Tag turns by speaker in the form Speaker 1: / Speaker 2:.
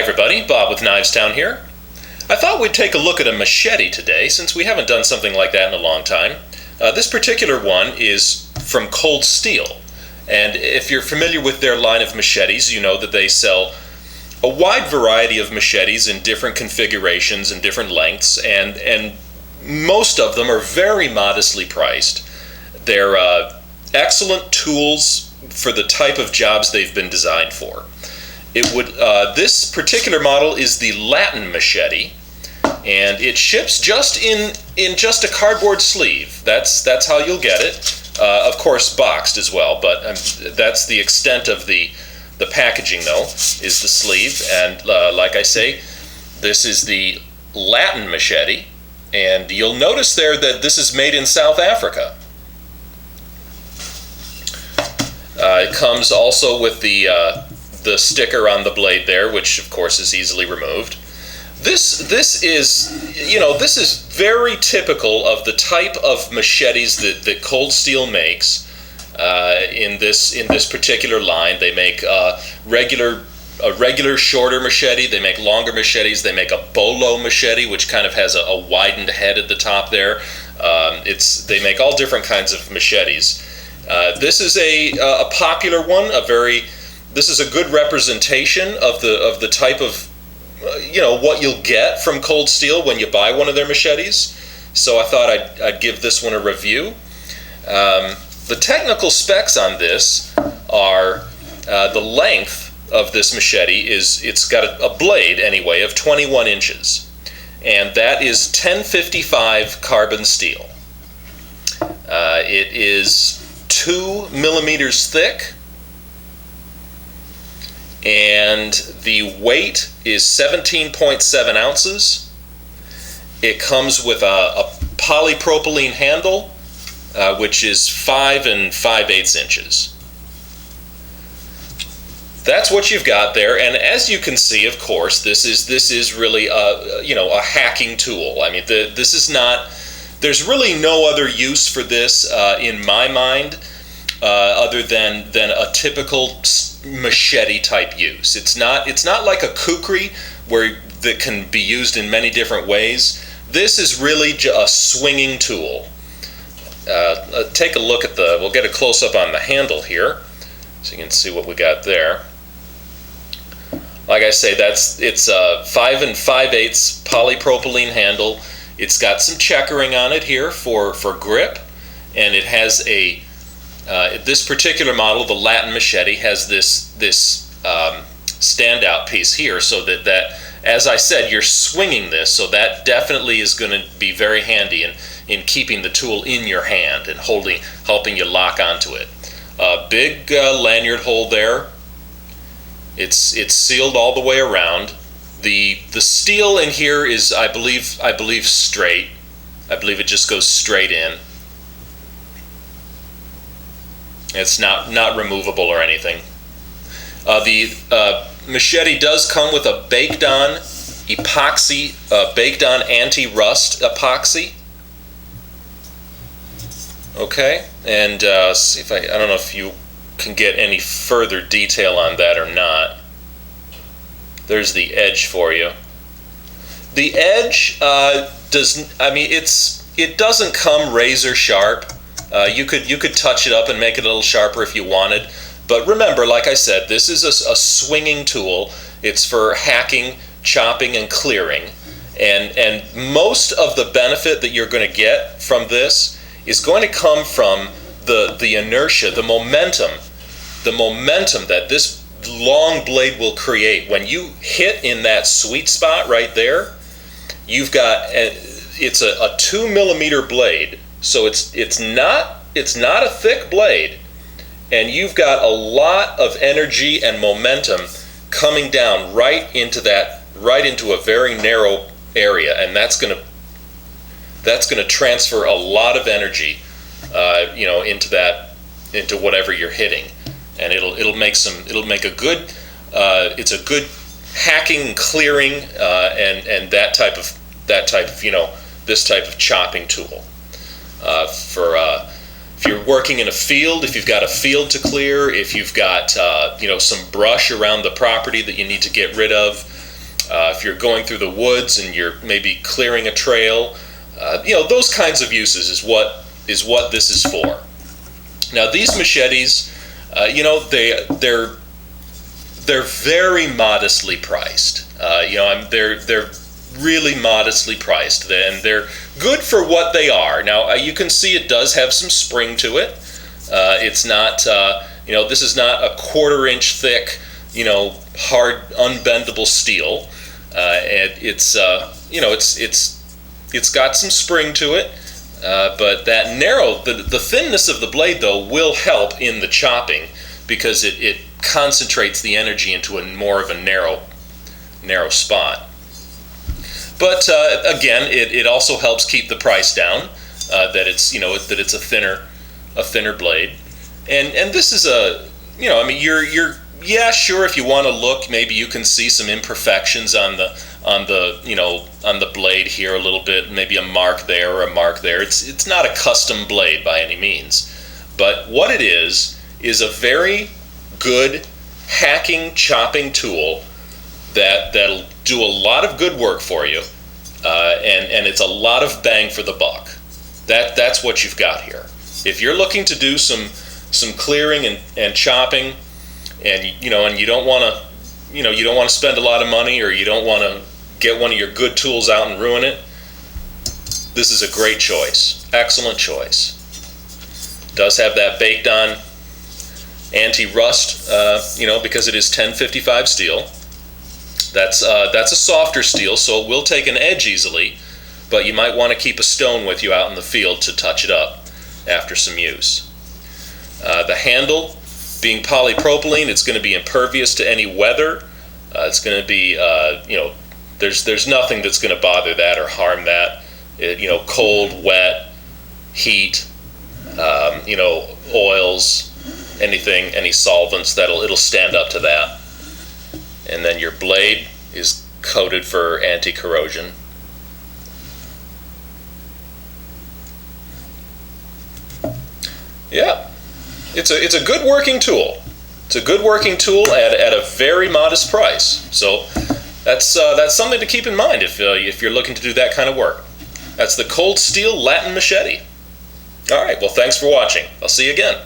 Speaker 1: everybody, Bob with Knives Town here. I thought we'd take a look at a machete today, since we haven't done something like that in a long time. This particular one is from Cold Steel, and if you're familiar with their line of machetes, you know that they sell a wide variety of machetes in different configurations and different lengths, and most of them are very modestly priced. They're excellent tools for the type of jobs they've been designed for. This particular model is the Latin machete, and it ships just in just a cardboard sleeve. That's how you'll get it. Of course, boxed as well, but that's the extent of the packaging, though, is the sleeve. And like I say, this is the Latin machete, and you'll notice there that this is made in South Africa. It comes also with the sticker on the blade there, which of course is easily removed. This is very typical of the type of machetes that Cold Steel makes. In this particular line, they make a regular shorter machete. They make longer machetes. They make a bolo machete, which kind of has a widened head at the top there. They make all different kinds of machetes. This is a popular one. This is a good representation of the type of what you'll get from Cold Steel when you buy one of their machetes. So I thought I'd give this one a review. The technical specs on this are the length of this machete it's got a blade anyway of 21 inches, and that is 1055 carbon steel. It is 2 millimeters thick, and the weight is 17.7 ounces. It comes with a polypropylene handle, which is 5 5/8 inches. That's what you've got there, and as you can see, of course, this is really a hacking tool. I mean, this is not. There's really no other use for this in my mind, other than a typical machete type use. It's not like a kukri that can be used in many different ways. This is really a swinging tool. Take a look at we'll get a close up on the handle here, so you can see what we got there. Like I say, it's a 5 5/8 polypropylene handle. It's got some checkering on it here for grip, and it has this particular model, the Latin machete, has this standout piece here, so that as I said, you're swinging this, so that definitely is going to be very handy in keeping the tool in your hand and helping you lock onto it. Big lanyard hole there. It's sealed all the way around. The steel in here is, I believe straight. I believe it just goes straight in. It's not removable or anything. The machete does come with a baked-on epoxy, baked-on anti-rust epoxy. Okay, and see if I don't know if you can get any further detail on that or not. There's the edge for you. The edge it doesn't come razor sharp. You could touch it up and make it a little sharper if you wanted. But remember, like I said, this is a swinging tool. It's for hacking, chopping, and clearing. And most of the benefit that you're going to get from this is going to come from the inertia, the momentum that this long blade will create. When you hit in that sweet spot right there, you've got it's a 2 millimeter blade, so it's not a thick blade, and you've got a lot of energy and momentum coming down right into a very narrow area, and that's going to transfer a lot of energy into whatever you're hitting, and it'll make a good it's a good hacking, clearing, and that type of this type of chopping tool. If you're working in a field, if you've got a field to clear, if you've got some brush around the property that you need to get rid of, If you're going through the woods and you're maybe clearing a trail, those kinds of uses is what this is for. Now these machetes, they're very modestly priced. They're really modestly priced, and they're good for what they are. Now you can see it does have some spring to it. It's not, this is not a 1/4 inch thick, hard, unbendable steel. And it's got some spring to it. But that the thinness of the blade, though, will help in the chopping, because it concentrates the energy into more of a narrow spot. But again, it also helps keep the price down. That it's a thinner blade, and this is sure, if you want to look, maybe you can see some imperfections on the blade here a little bit, maybe a mark there or a mark there. It's not a custom blade by any means, but what it is a very good hacking, chopping tool that'll do a lot of good work for you, and it's a lot of bang for the buck. That's what you've got here. If you're looking to do some clearing and chopping, and you don't want to spend a lot of money, or you don't want to get one of your good tools out and ruin it, this is a great choice. Excellent choice. Does have that baked on anti-rust, because it is 1055 steel. That's a softer steel, so it will take an edge easily, but you might want to keep a stone with you out in the field to touch it up after some use. The handle, being polypropylene, it's going to be impervious to any weather. It's going to be, there's nothing that's going to bother that or harm that. Cold, wet, heat, oils, any solvents, it'll stand up to that. And then your blade is coated for anti-corrosion. Yeah, it's a good working tool. It's a good working tool at a very modest price. So that's something to keep in mind if you're looking to do that kind of work. That's the Cold Steel Latin Machete. All right, well, thanks for watching. I'll see you again.